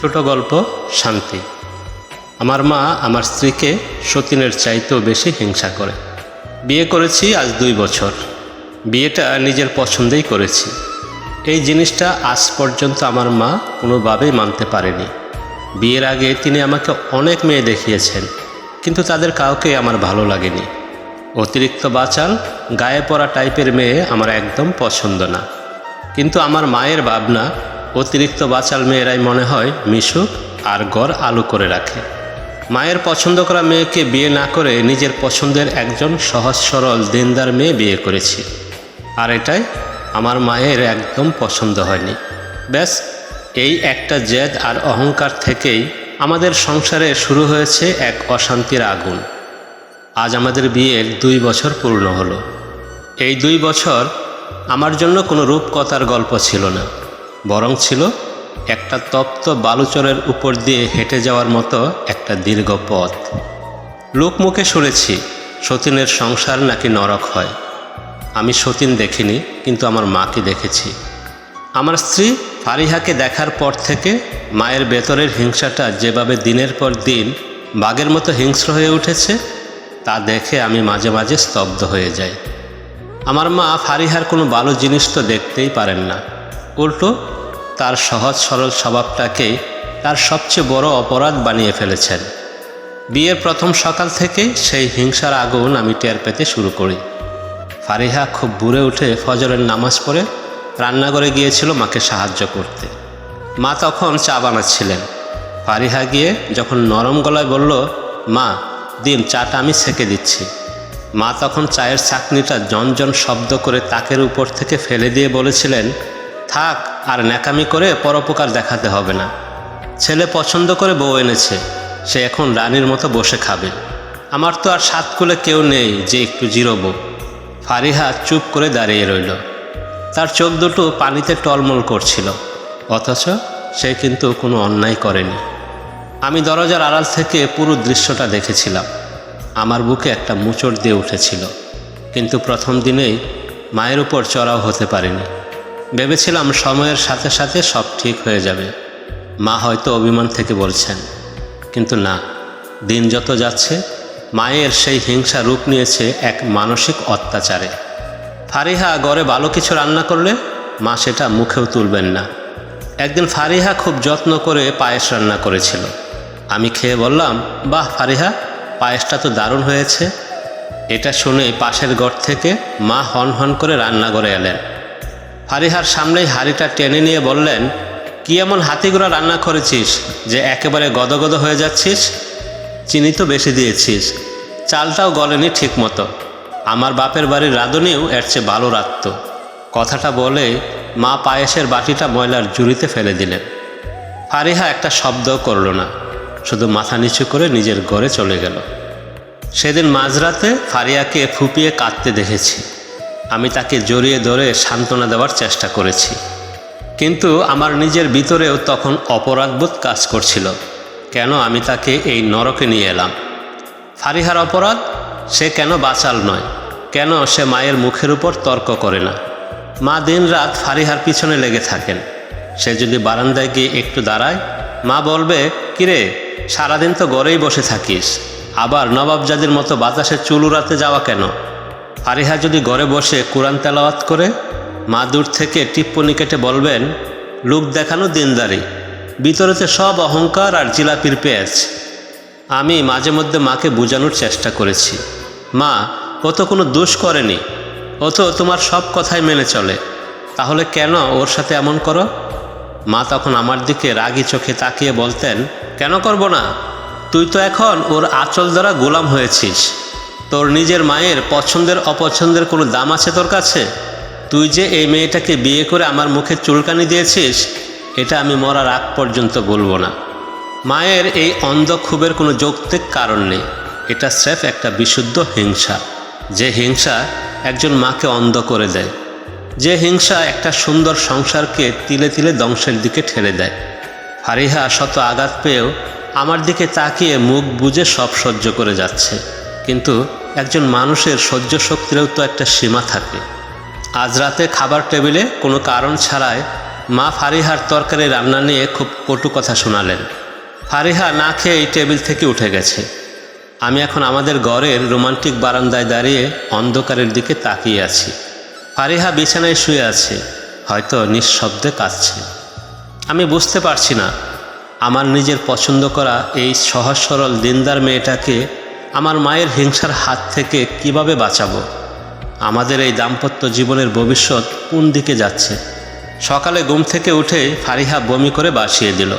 ছোট গল্প শান্তি। আমার মা আমার স্ত্রীকে সতীনের চাইতেও বেশি হিংসা করে। বিয়ে করেছি আজ 2 বছর। বিয়েটা নিজের পছন্দেই করেছি। এই জিনিসটা আজ পর্যন্ত আমার মা কোনোভাবেই মানতে পারেনি। বিয়ের আগে তিনি আমাকে অনেক মেয়ে দেখিয়েছেন, কিন্তু তাদের কাউকে আমার ভালো লাগেনি। অতিরিক্ত বাচাল, গায়ে পড়া টাইপের মেয়ে আমার একদম পছন্দ না। কিন্তু আমার মায়ের ভাবনা, অতিরিক্ত বাচাল মেয়েরাই মনে হয় মিশুক আর ঘর আলো করে রাখে। মায়ের পছন্দ করা মেয়েকে বিয়ে না করে নিজের পছন্দের একজন সহজ সরল দিনদার মেয়ে বিয়ে করেছি। আর এটাই আমার মায়ের একদম পছন্দ হয়নি। ব্যাস এই একটা জেদ আর অহংকার থেকেই আমাদের সংসারে শুরু হয়েছে এক অশান্তির আগুন। আজ আমাদের বিয়ের 2 বছর পূর্ণ হলো। এই 2 বছর আমার জন্য কোনো রূপকথার গল্প ছিল না, বরং ছিল একটা তপ্ত বালুচরের উপর দিয়ে হেঁটে যাওয়ার মতো একটা দীর্ঘ পথ। লোকমুখে শুনেছি সতীনের সংসার নাকি নরক হয়। আমি সতীন দেখিনি, কিন্তু আমার মাকে দেখেছি। আমার স্ত্রী ফারিহাকে দেখার পর থেকে মায়ের ভেতরের হিংসাটা যেভাবে দিনের পর দিন বাঘের মতো হিংস্র হয়ে উঠেছে, তা দেখে আমি মাঝে মাঝে স্তব্ধ হয়ে যাই। আমার মা ফারিহার কোনো ভালো জিনিস তো দেখতেই পারেন না, উল্টো তার সহজ সরল স্বভাবটাকেই তার সবচেয়ে বড় অপরাধ বানিয়ে ফেলেছেন। বিয়ের প্রথম সকাল থেকেই সেই হিংসার আগুন আমি টের পেতে শুরু করি। ফারিহা খুব ভোরে উঠে ফজরের নামাজ পড়ে রান্নাঘরে গিয়েছিল মাকে সাহায্য করতে। মা তখন চা বানাচ্ছিলেন। ফারিহা গিয়ে যখন নরম গলায় বলল, মা দিন, চাটা আমি সেঁকে দিচ্ছি। মা তখন চায়ের ছাঁকনিটা জনজন শব্দ করে তাকের উপর থেকে ফেলে দিয়ে বলেছিলেন, থাক, আর ন্যাকামি করে পরোপকার দেখাতে হবে না। ছেলে পছন্দ করে বউ এনেছে, সে এখন রানীর মতো বসে খাবে। আমার তো আর সাতকুলে কেউ নেই যে একটু জিরোবো। ফারিহা চুপ করে দাঁড়িয়ে রইল। তার চোখ দুটো পানিতে টলমল করছিল, অথচ সে কিন্তু কোনো অন্যায় করেনি। আমি দরজার আড়াল থেকে পুরো দৃশ্যটা দেখেছিলাম। আমার বুকে একটা মোচড় দিয়ে উঠেছিল, কিন্তু প্রথম দিনেই মায়ের উপর চড়াও হতে পারিনি। ভেবেছিলাম সময়ের সাথে সাথে সব ঠিক হয়ে যাবে, মা হয়তো অভিমান থেকে বলছেন। কিন্তু না, দিন যত যাচ্ছে মায়ের সেই হিংসা রূপ নিয়েছে এক মানসিক অত্যাচারে। ফারিহা ঘরে ভালো কিছু রান্না করলে মা সেটা মুখেও তুলবেন না। একদিন ফারিহা খুব যত্ন করে পায়েস রান্না করেছিল। আমি খেয়ে বললাম, বাহ ফারিহা, পায়েসটা তো দারুণ হয়েছে। এটা শুনে পাশের ঘর থেকে মা হন হন করে রান্নাঘরে এলেন। ফারিহার সামনেই হাঁড়িটা টেনে নিয়ে বললেন, কি এমন হাতিগুড়া রান্না করেছিস যে একেবারে গদগদ হয়ে যাচ্ছিস? চিনি তো বেশি দিয়েছিস, চালটাও গলেনি ঠিক মতো। আমার বাপের বাড়ির রাঁধুনিও এর চেয়ে ভালো রাঁধত। কথাটা বলে মা পায়েসের বাটিটা ময়লার ঝুড়িতে ফেলে দিলেন। ফারিহা একটা শব্দও করল না, শুধু মাথা নিচু করে নিজের ঘরে চলে গেল। সেদিন মাঝরাতে ফারিয়াকে ফুপিয়ে কাঁদতে দেখেছি। আমি তাকে জড়িয়ে ধরে সান্ত্বনা দেওয়ার চেষ্টা করেছি, কিন্তু আমার নিজের ভিতরেও তখন অপরাধবোধ কাজ করছিল। কেন আমি তাকে এই নরকে নিয়ে এলাম? ফারিহার অপরাধ, সে কেন বাচাল নয়? কেন সে মায়ের মুখের উপর তর্ক করে না? মা দিন রাত ফারিহার পিছনে লেগে থাকেন। সে যদি বারান্দায় গিয়ে একটু দাঁড়ায়, মা বলবে, কিরে, সারাদিন তো ঘরেই বসে থাকিস, আবার নবাবজাদির মতো বাতাসে চুল উড়াতে যাওয়া কেন? ফারিহা যদি ঘরে বসে কোরআন তেলাওয়াত করে, মা দূর থেকে টিপ্পনি কেটে বলবেন, লোক দেখানো দিনদারি, ভিতরেতে সব অহংকার আর জিলাপির পেঁয়াজ। আমি মাঝে মধ্যে মাকে বোঝানোর চেষ্টা করেছি, মা ও তো কোনো দোষ করেনি, ও তো তোমার সব কথাই মেনে চলে, তাহলে কেন ওর সাথে এমন করো? মা তখন আমার দিকে রাগী চোখে তাকিয়ে বলতেন, কেন করব না? তুই তো এখন ওর আঁচল দ্বারা গোলাম হয়েছিস। তোর নিজের মায়ের পছন্দের অপছন্দের কোনো দাম আছে তোর কাছে? তুই যে এই মেয়েটাকে বিয়ে করে আমার মুখে চুলকানি দিয়েছিস, এটা আমি মরার আগ পর্যন্ত বলবো না। মায়ের এই অন্ধ ক্ষোভের কোনো যৌক্তিক কারণ নেই। এটা স্রেফ একটা বিশুদ্ধ হিংসা, যে হিংসা একজন মাকে অন্ধ করে দেয়, যে হিংসা একটা সুন্দর সংসারকে তিলে তিলে ধ্বংসের দিকে ঠেলে দেয়। ফারিহা শত আঘাত পেয়েও আমার দিকে তাকিয়ে মুখ বুজে সব সহ্য করে যাচ্ছে, কিন্তু একজন মানুষের সহ্য শক্তিরও তো একটা সীমা থাকে। আজ রাতে খাবার টেবিলে কোনো কারণ ছাড়াই মা ফারিহার তরকারি রান্না নিয়ে খুব কটু কথা শোনালেন। ফারিহা না খেয়ে এই টেবিল থেকে উঠে গেছে। আমি এখন আমাদের ঘরের রোমান্টিক বারান্দায় দাঁড়িয়ে অন্ধকারের দিকে তাকিয়ে আছি। ফারিহা বিছানায় শুয়ে আছে, হয়তো নিঃশব্দে কাঁদছে। আমি বুঝতে পারছি না আমার নিজের পছন্দ করা এই সহজ সরল দিনদার মেয়েটাকে আমার মায়ের হিংসার হাত থেকে কিভাবে বাঁচাবো। আমাদের এই দাম্পত্য জীবনের ভবিষ্যৎ কোন দিকে যাচ্ছে। সকালে ঘুম থেকে উঠে ফারিহা বমি করে বাসিয়ে দিল।